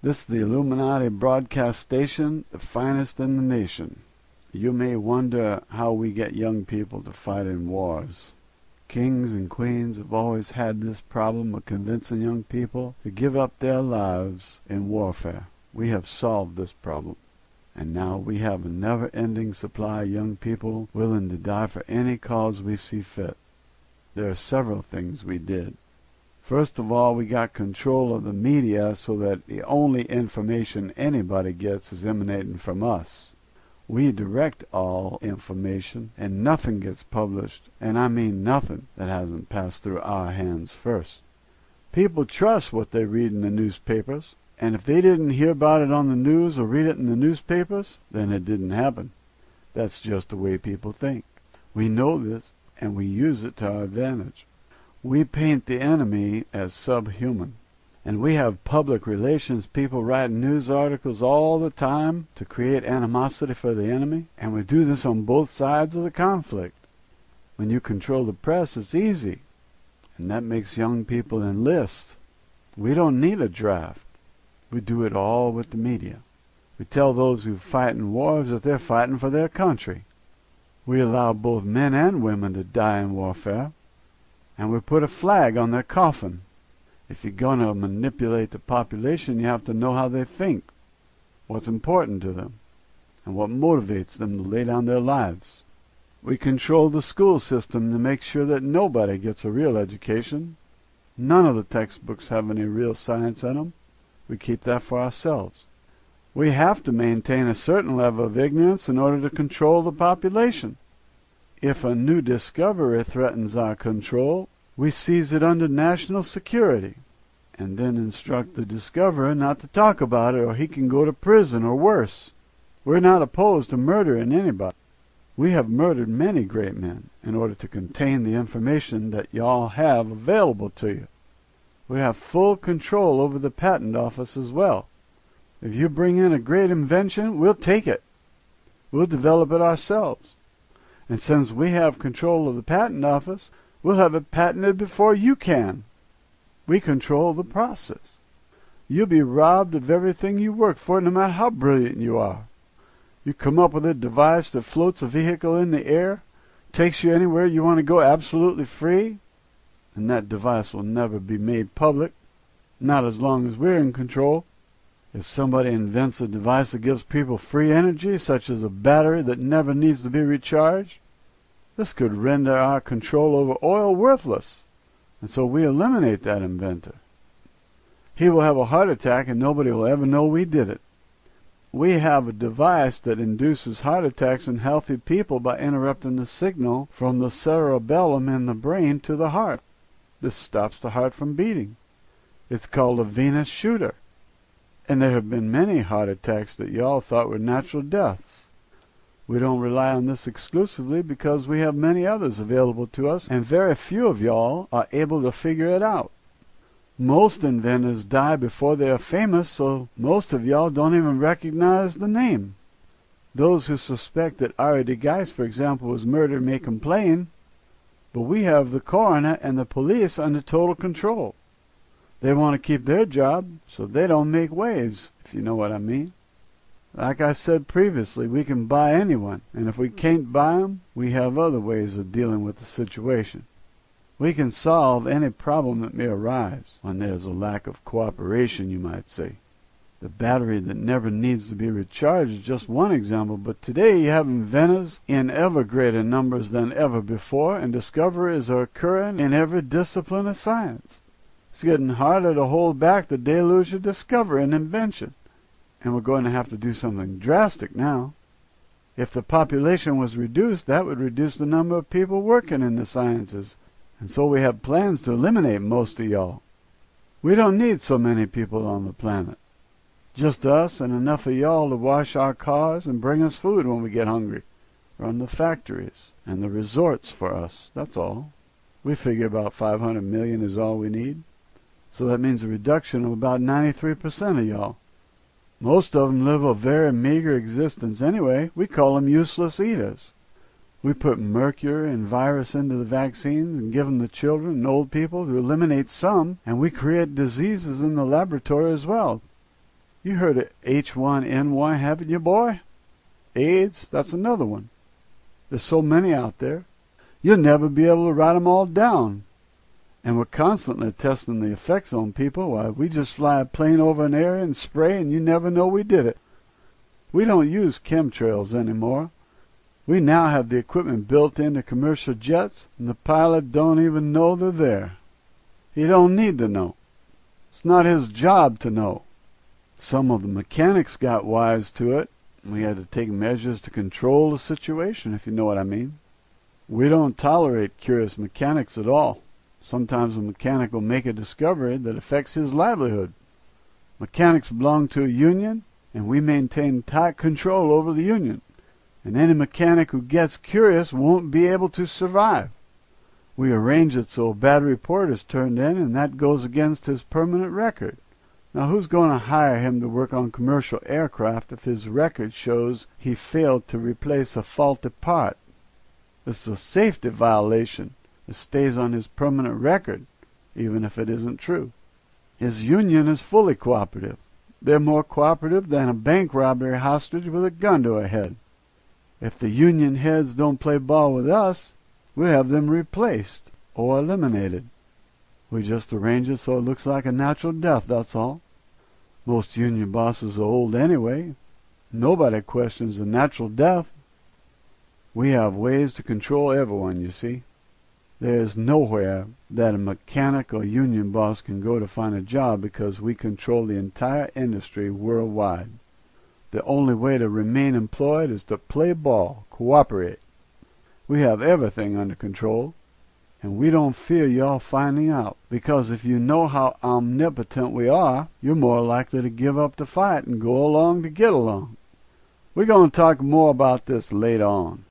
This is the Illuminati broadcast station, the finest in the nation. You may wonder how we get young people to fight in wars. Kings and queens have always had this problem of convincing young people to give up their lives in warfare. We have solved this problem, and now we have a never-ending supply of young people willing to die for any cause we see fit. There are several things we did. First of all, we got control of the media so that the only information anybody gets is emanating from us. We direct all information, and nothing gets published, and I mean nothing, that hasn't passed through our hands first. People trust what they read in the newspapers, and if they didn't hear about it on the news or read it in the newspapers, then it didn't happen. That's just the way people think. We know this, and we use it to our advantage. We paint the enemy as subhuman, and we have public relations people writing news articles all the time to create animosity for the enemy, and we do this on both sides of the conflict. When you control the press, it's easy, and that makes young people enlist. We don't need a draft. We do it all with the media. We tell those who fight in wars that they're fighting for their country. We allow both men and women to die in warfare, and we put a flag on their coffin. If you're going to manipulate the population, you have to know how they think, what's important to them, and what motivates them to lay down their lives. We control the school system to make sure that nobody gets a real education. None of the textbooks have any real science in them. We keep that for ourselves. We have to maintain a certain level of ignorance in order to control the population. If a new discovery threatens our control, we seize it under national security, and then instruct the discoverer not to talk about it, or he can go to prison or worse. We're not opposed to murdering anybody. We have murdered many great men in order to contain the information that y'all have available to you. We have full control over the patent office as well. If you bring in a great invention, we'll take it. We'll develop it ourselves. And since we have control of the patent office, we'll have it patented before you can. We control the process. You'll be robbed of everything you work for, no matter how brilliant you are. You come up with a device that floats a vehicle in the air, takes you anywhere you want to go absolutely free, and that device will never be made public, not as long as we're in control. If somebody invents a device that gives people free energy, such as a battery that never needs to be recharged, this could render our control over oil worthless, and so we eliminate that inventor. He will have a heart attack and nobody will ever know we did it. We have a device that induces heart attacks in healthy people by interrupting the signal from the cerebellum in the brain to the heart. This stops the heart from beating. It's called a venous shooter. And there have been many heart attacks that y'all thought were natural deaths. We don't rely on this exclusively because we have many others available to us, and very few of y'all are able to figure it out. Most inventors die before they are famous, so most of y'all don't even recognize the name. Those who suspect that R.D. Geist, for example, was murdered may complain, but we have the coroner and the police under total control. They want to keep their job, so they don't make waves, if you know what I mean. Like I said previously, we can buy anyone, and if we can't buy them, we have other ways of dealing with the situation. We can solve any problem that may arise when there's a lack of cooperation, you might say. The battery that never needs to be recharged is just one example, but today you have inventors in ever greater numbers than ever before, and discoveries are occurring in every discipline of science. It's getting harder to hold back the deluge of discovery and invention, and we're going to have to do something drastic now. If the population was reduced, that would reduce the number of people working in the sciences, and so we have plans to eliminate most of y'all. We don't need so many people on the planet. Just us and enough of y'all to wash our cars and bring us food when we get hungry, run the factories and the resorts for us, that's all. We figure about 500 million is all we need. So that means a reduction of about 93% of y'all. Most of them live a very meager existence anyway. We call them useless eaters. We put mercury and virus into the vaccines and give them to children and old people to eliminate some, and we create diseases in the laboratory as well. You heard of H1N1, haven't you, boy? AIDS, that's another one. There's so many out there. You'll never be able to write 'em all down. And we're constantly testing the effects on people. Why, we just fly a plane over an area and spray, and you never know we did it. We don't use chemtrails anymore. We now have the equipment built into commercial jets, and the pilot don't even know they're there. He don't need to know. It's not his job to know. Some of the mechanics got wise to it. We had to take measures to control the situation, if you know what I mean. We don't tolerate curious mechanics at all. Sometimes a mechanic will make a discovery that affects his livelihood. Mechanics belong to a union, and we maintain tight control over the union. And any mechanic who gets curious won't be able to survive. We arrange it so a bad report is turned in, and that goes against his permanent record. Now, who's going to hire him to work on commercial aircraft if his record shows he failed to replace a faulty part? This is a safety violation. It stays on his permanent record, even if it isn't true. His union is fully cooperative. They're more cooperative than a bank robbery hostage with a gun to her head. If the union heads don't play ball with us, we'll have them replaced or eliminated. We just arrange it so it looks like a natural death, that's all. Most union bosses are old anyway. Nobody questions a natural death. We have ways to control everyone, you see. There's nowhere that a mechanic or union boss can go to find a job because we control the entire industry worldwide. The only way to remain employed is to play ball, cooperate. We have everything under control, and we don't fear y'all finding out, because if you know how omnipotent we are, you're more likely to give up the fight and go along to get along. We're going to talk more about this later on.